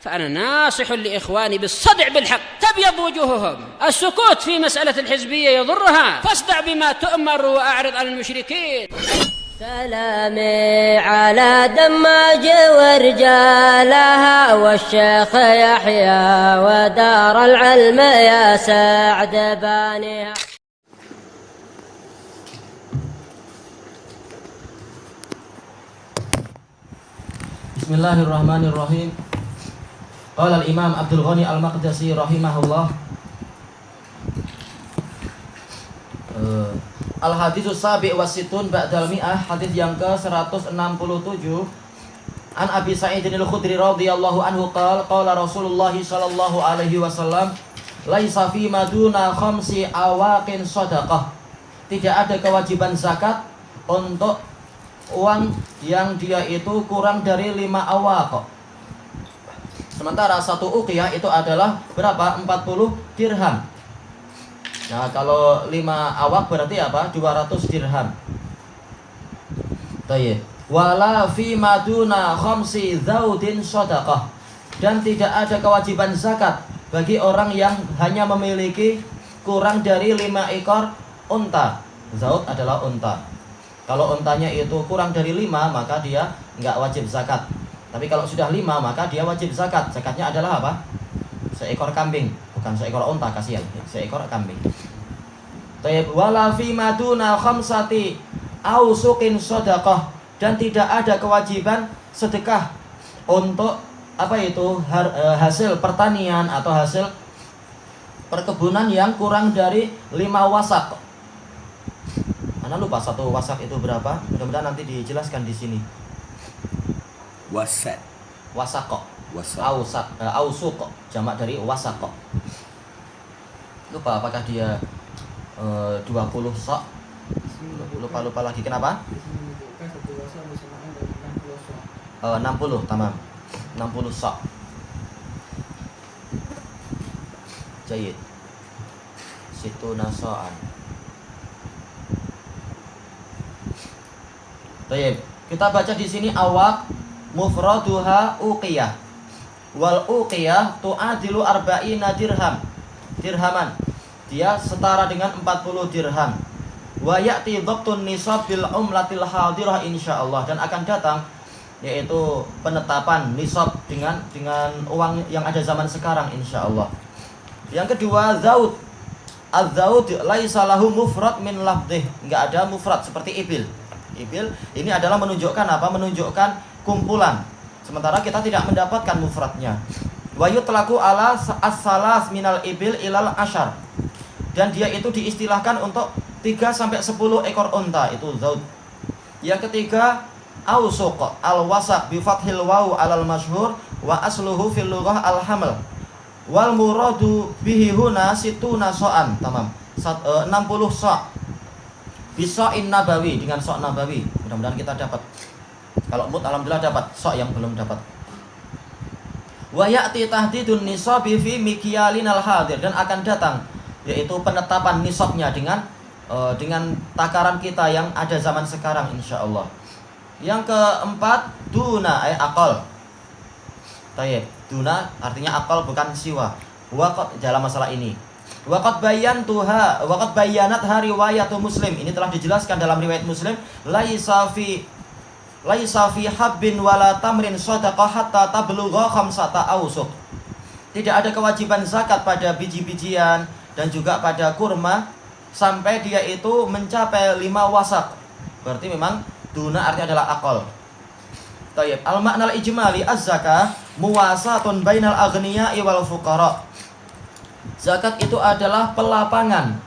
فأنا ناصح لإخواني بالصدع بالحق تبيض وجوههم. السكوت في مسألة الحزبية يضرها، فاصدع بما تؤمر وأعرض عن المشركين. سلامي على دماج ورجالها والشيخ يحيى ودار العلم يا سعد بانيها. Bismillahirrahmanirrahim. Qala al-Imam Abdul Ghani Al-Maqdisi rahimahullah. Al-haditsus sabi' wasitun ba'dal mi'ah, hadis yang ke-167. An Abi Sa'id al-Khudri radhiyallahu anhu qala Rasulullah sallallahu alaihi wasallam, laisa fi maduna khamsi awaqin shadaqah. Tidak ada kewajiban zakat untuk uang yang dia itu kurang dari 5 awaq. Sementara satu uqiyah itu adalah berapa? 40 dirham. Nah, kalau 5 awaq berarti apa? 200 dirham. Baik. Wala fi maduna khamsi zaudin shadaqah. Dan tidak ada kewajiban zakat bagi orang yang hanya memiliki kurang dari 5 ekor unta. Zaud adalah unta. Kalau untanya itu kurang dari 5, maka dia nggak wajib zakat. Tapi kalau sudah 5, maka dia wajib zakat. Zakatnya adalah apa? Seekor kambing, bukan seekor unta, kasihan. Seekor kambing. Tayyib wala fi maduna khamsati ausuqin shadaqah. Dan tidak ada kewajiban sedekah untuk apa itu hasil pertanian atau hasil perkebunan yang kurang dari 5 wasak. Anda lupa satu wasak itu berapa? Mudah-mudahan nanti dijelaskan di sini. Wasak. Wasako. Wasak. Ausuko. Jamak dari wasako. Lupa apakah dia 20 sok? Lupa lagi. Kenapa? 60, tamam. 60 sok. Jayid. Situ nasoan. Baik, kita baca di sini awaq mufraduha uqiyah. Wal uqiyah tu'adilu arba'ina dirhaman. Dia setara dengan 40 dirham. Wa ya'ti dhabtun nisab bil umlatil hadirah insyaallah, dan akan datang yaitu penetapan nisab dengan uang yang ada zaman sekarang insyaallah. Yang kedua, zaud. Az-zaud laisa lahu mufrad min lafdih. Enggak ada mufrad seperti ibil. Ibil ini adalah menunjukkan apa? Menunjukkan kumpulan. Sementara kita tidak mendapatkan mufradnya. Wa yutlaqu ala as-salas minal ibil ilal asyar. Dan dia itu diistilahkan untuk 3 sampai 10 ekor unta, itu zaud. Yang ketiga, ausuq al-wasaq bi fathil waw alal masyhur wa asluhu fil lughah al-hamal. Wal muradu bihi huna situna so'an, tamam. 60 so'. Biso'in nabawi, dengan sok nabawi. Mudah-mudahan kita dapat. Kalau mut alhamdulillah dapat, sok yang belum dapat. Wa ya'ti tahdidun nisabi fi mikyalinal hadir, dan akan datang yaitu penetapan nisabnya dengan takaran kita yang ada zaman sekarang insyaallah. Yang keempat, duna aqal. Tayyib, duna artinya aqal bukan siwa. Waqat dalam masalah ini. Waqad bayanat riwayatu Muslim. Ini telah dijelaskan dalam riwayat Muslim, laisa fi habbin wala tamrin shadaqah hatta tablugha khamsata awsuq. Tidak ada kewajiban zakat pada biji-bijian dan juga pada kurma sampai dia itu mencapai 5 wasak. Berarti memang duna artinya adalah aqal. Tayyib, al-ma'nal ijmali az-zakah muwasatun bainal aghniya'i wal fuqara. Zakat itu adalah pelapangan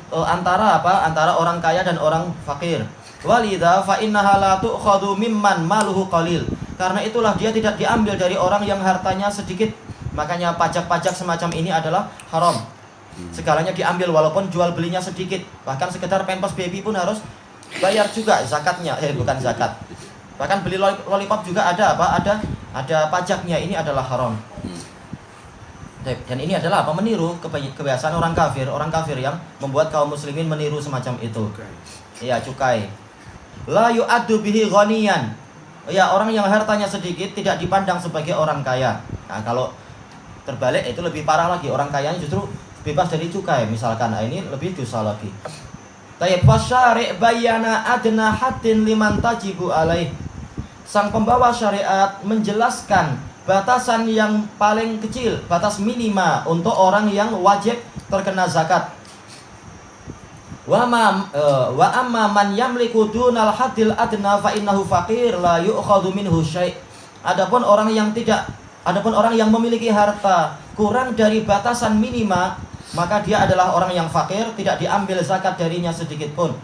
antara apa? Antara orang kaya dan orang fakir. Walidha fa innaha la tu'khadhu mimman maluhu qalil. Karena itulah dia tidak diambil dari orang yang hartanya sedikit. Makanya pajak-pajak semacam ini adalah haram. Segalanya diambil walaupun jual belinya sedikit. Bahkan sekedar pampers baby pun harus bayar juga zakatnya. Bukan zakat. Bahkan beli lollipop juga ada apa? Ada pajaknya. Ini adalah haram. Dan ini adalah apa? Meniru kebiasaan orang kafir yang membuat kaum muslimin meniru semacam itu. Ya, cukai. La yu'addu bihi ghaniyan. Ya, orang yang hartanya sedikit tidak dipandang sebagai orang kaya. Nah, kalau terbalik itu lebih parah lagi, orang kayanya justru bebas dari cukai misalkan. Nah, ini lebih dosa lagi. Tayyib fasyari' bayyana adna haddin liman tajibu alaih. Sang pembawa syariat menjelaskan batasan yang paling kecil, batas minima untuk orang yang wajib terkena zakat. Wa amma man yamliku dunal haddil adna fa innahu faqir la yu'khadhu minhu syai'. Adapun orang yang memiliki harta kurang dari batasan minima, maka dia adalah orang yang fakir, tidak diambil zakat darinya sedikit pun.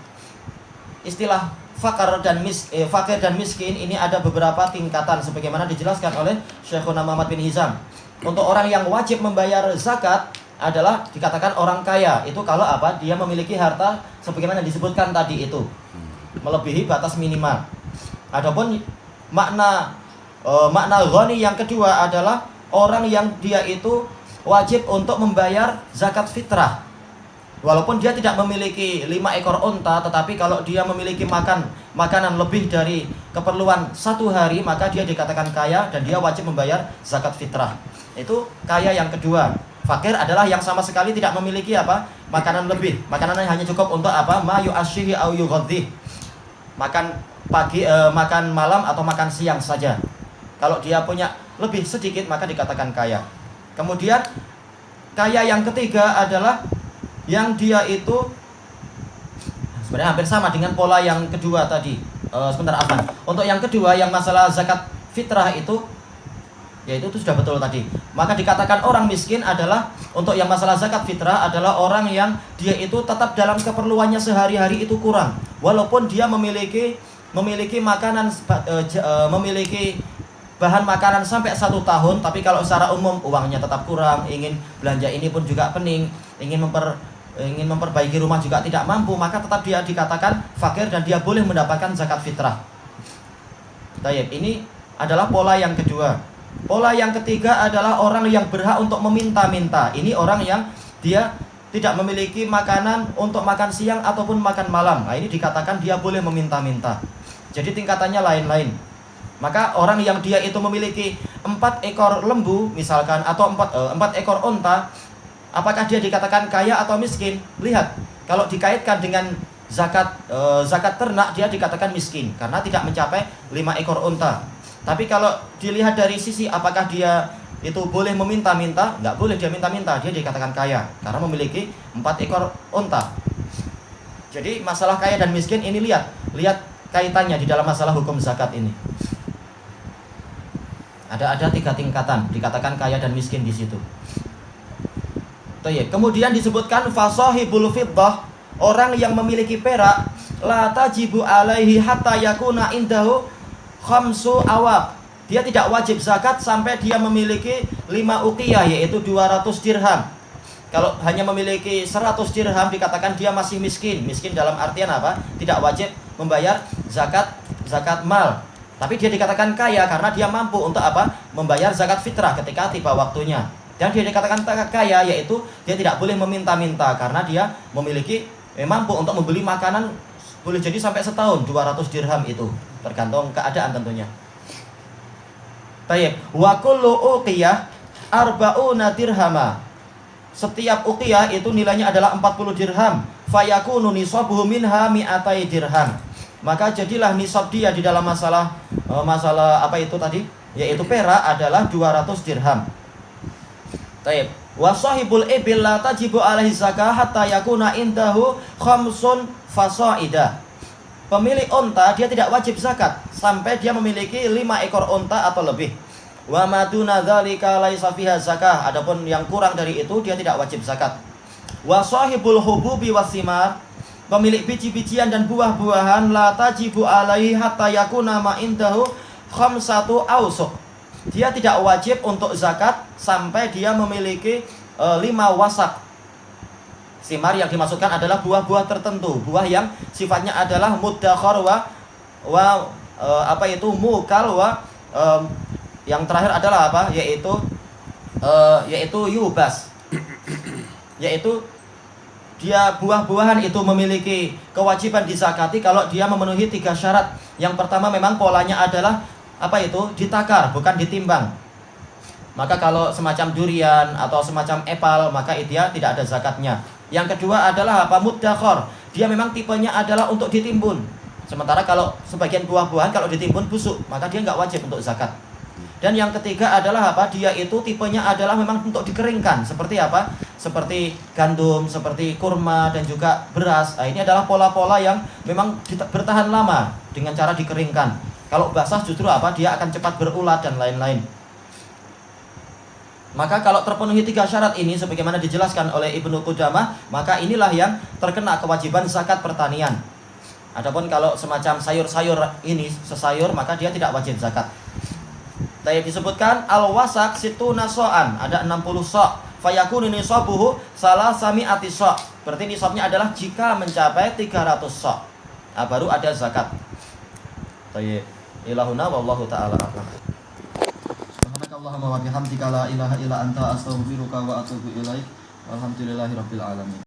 Istilah fakir dan miskin ini ada beberapa tingkatan sebagaimana dijelaskan oleh Syekhuna Muhammad bin Hizam. Untuk orang yang wajib membayar zakat adalah dikatakan orang kaya. Itu kalau apa? Dia memiliki harta sebagaimana disebutkan tadi itu, melebihi batas minimal. Adapun makna ghani yang kedua adalah orang yang dia itu wajib untuk membayar zakat fitrah. Walaupun dia tidak memiliki 5 ekor unta, tetapi kalau dia memiliki makanan lebih dari keperluan 1 hari, maka dia dikatakan kaya dan dia wajib membayar zakat fitrah. Itu kaya yang kedua. Fakir adalah yang sama sekali tidak memiliki makanan lebih. Makanannya hanya cukup untuk ma yu'ashihi au yughadhih. Makan pagi, makan malam atau makan siang saja. Kalau dia punya lebih sedikit maka dikatakan kaya. Kemudian kaya yang ketiga adalah yang dia itu sebenarnya hampir sama dengan pola yang kedua tadi. Untuk yang kedua yang masalah zakat fitrah itu, yaitu itu sudah betul tadi. Maka dikatakan orang miskin adalah untuk yang masalah zakat fitrah adalah orang yang dia itu tetap dalam keperluannya sehari-hari itu kurang, walaupun dia memiliki makanan memiliki bahan makanan sampai 1 tahun, tapi kalau secara umum uangnya tetap kurang, ingin belanja ini pun juga pening, ingin memperbaiki rumah juga tidak mampu, maka tetap dia dikatakan fakir dan dia boleh mendapatkan zakat fitrah. Tayyib, ini adalah pola yang kedua. Pola yang ketiga adalah orang yang berhak untuk meminta-minta. Ini orang yang dia tidak memiliki makanan untuk makan siang ataupun makan malam. Nah, ini dikatakan dia boleh meminta-minta. Jadi tingkatannya lain-lain. Maka orang yang dia itu memiliki 4 ekor lembu misalkan atau 4 ekor unta, apakah dia dikatakan kaya atau miskin? Lihat, kalau dikaitkan dengan zakat ternak, dia dikatakan miskin karena tidak mencapai 5 ekor unta. Tapi kalau dilihat dari sisi apakah dia itu boleh meminta-minta, nggak boleh dia minta-minta, dia dikatakan kaya karena memiliki 4 ekor unta. Jadi masalah kaya dan miskin ini lihat kaitannya di dalam masalah hukum zakat ini. Ada 3 tingkatan, dikatakan kaya dan miskin di situ. Kemudian disebutkan fasahibul fiddah, orang yang memiliki perak, la tajibu alaihi hatta yakuna indahu khamsu awaq. Dia tidak wajib zakat sampai dia memiliki 5 uqiyah, yaitu 200 dirham. Kalau hanya memiliki 100 dirham dikatakan dia masih miskin. Miskin dalam artian apa? Tidak wajib membayar zakat mal. Tapi dia dikatakan kaya karena dia mampu untuk membayar zakat fitrah ketika tiba waktunya. Dan dia dikatakan kaya yaitu dia tidak boleh meminta-minta karena dia memiliki mampu untuk membeli makanan boleh jadi sampai setahun 200 dirham itu, tergantung keadaan tentunya. Tayyib, wa kullu uqiyah arba'una dirhama. Setiap uqiyah itu nilainya adalah 40 dirham. Fayakunu nisabuhu minha mi'atai dirham. Maka jadilah nisab dia di dalam masalah apa itu tadi, yaitu perak adalah 200 dirham. Taib. Wa sahibul ibil la tajibu alaihi zakah hatta yakuna indahu khamsun fasaidah. Pemilik unta dia tidak wajib zakat sampai dia memiliki 5 ekor unta atau lebih. Wa maduna dzalika laisa fiha zakah. Adapun yang kurang dari itu dia tidak wajib zakat. Wa sahibul hububi wasimar, pemilik biji-bijian dan buah-buahan, la tajibu alaihi hatta yakuna ma indahu khamsatu awsuq. Dia tidak wajib untuk zakat sampai dia memiliki 5 wasak. Simar yang dimaksudkan adalah buah-buah tertentu, buah yang sifatnya adalah muddakhar mukal yang terakhir adalah yaitu yubas. Yaitu dia buah-buahan itu memiliki kewajiban dizakati kalau dia memenuhi 3 syarat. Yang pertama memang polanya adalah ditakar, bukan ditimbang. Maka kalau semacam durian atau semacam epal, maka dia tidak ada zakatnya. Yang kedua adalah apa? Muddakhar. Dia memang tipenya adalah untuk ditimbun. Sementara kalau sebagian buah-buahan kalau ditimbun busuk, maka dia nggak wajib untuk zakat. Dan yang ketiga adalah apa? Dia itu tipenya adalah memang untuk dikeringkan. Seperti apa? Seperti gandum, seperti kurma, dan juga beras. Nah, ini adalah pola-pola yang memang bertahan lama dengan cara dikeringkan. Kalau basah justru apa? Dia akan cepat berulat dan lain-lain. Maka kalau terpenuhi 3 syarat ini sebagaimana dijelaskan oleh Ibnu Qudamah, maka inilah yang terkena kewajiban zakat pertanian. Adapun kalau semacam sayur-sayur ini sesayur, maka dia tidak wajib zakat. Tadi disebutkan al-wasak situna so'an, ada 60 so'. Fayakunu nisabuhu salasami'ati so'. Berarti nisabnya adalah jika mencapai 300 so'. Nah, baru ada zakat. Tayyib. Ilahuna wallahu ta'ala a'lam. Subhanakallahumma wa bihamdika la ilaha illa anta astaghfiruka wa atubu ilaik. Walhamdulillahirabbil alamin.